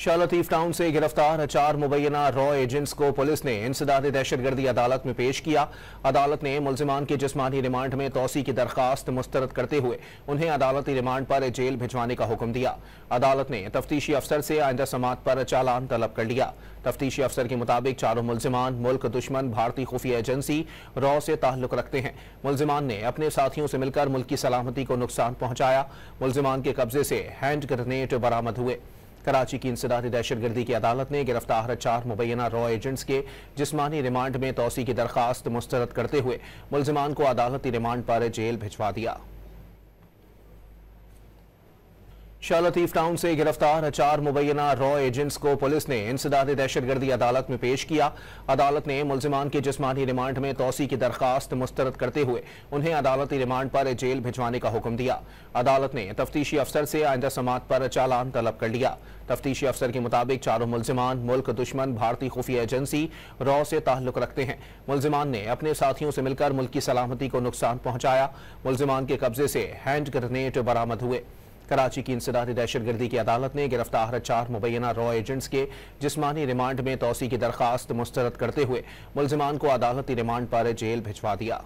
शाह-लतीफ town से गिरफ्तार 4 मुबैना raw agents को पुलिस ने इंसदाद दहशतगर्दी अदालत में पेश किया। अदालत ने मुल्जिमान के जिस्मानी रिमांड में तौसी की दरखास्त मुस्तरद करते हुए उन्हें अदालती रिमांड पर जेल भिजवाने का हुक्म दिया। अदालत ने तफ्तीशी अफसर से आइंदा समात पर चालान तलब कर लिया। तफ्तीशी अफसर के मुताबिक चारों मुल्जिमान मुल्क दुश्मन भारतीय खुफिया एजेंसी रॉ से ताल्लुक रखते हैं। मुल्जिमान ने अपने साथियों से मिलकर मुल्क की सलामती को नुकसान पहुंचाया। मुल्जिमान के कब्जे से हैंड ग्रेनेड बरामद हुए। कराची की इंसदादी दहशतगर्दी की अदालत ने गिरफ्तार 4 मुबैना रॉ एजेंट्स के जिस्मानी रिमांड में तौसी की दरखास्त मुस्तरद करते हुए मुल्जिमान को अदालती रिमांड पर जेल भिजवा दिया। शाह-लतीफ टाउन से गिरफ्तार 4 मुबैना रॉ एजेंट्स को पुलिस ने इंसदाद दहशतगर्दी अदालत में पेश किया। अदालत ने मुल्जिमान के जिस्मानी रिमांड में तौसी की दरखास्त मुस्तरद करते हुए उन्हें अदालती रिमांड पर जेल भिजवाने का हुक्म दिया। अदालत ने तफ्तीशी अफसर से आइंदा समात पर चालान तलब कर लिया। तफ्तीशी अफसर के मुताबिक चारों मुल्जिमान मुल्क दुश्मन भारतीय खुफिया एजेंसी रॉ से ताल्लुक रखते हैं। मुल्जिमान ने अपने साथियों से मिलकर मुल्क की सलामती को नुकसान पहुंचाया। मुल्जिमान के कब्जे से हैंड ग्रेनेड बरामद हुए। कराची की इंसदादी दहशतगर्दी की अदालत ने गिरफ्तार 4 मुबैना रॉ एजेंट्स के जिस्मानी रिमांड में तौसी की दरखास्त मुस्तरद करते हुए मुल्जिमान को अदालती रिमांड पर जेल भिजवा दिया।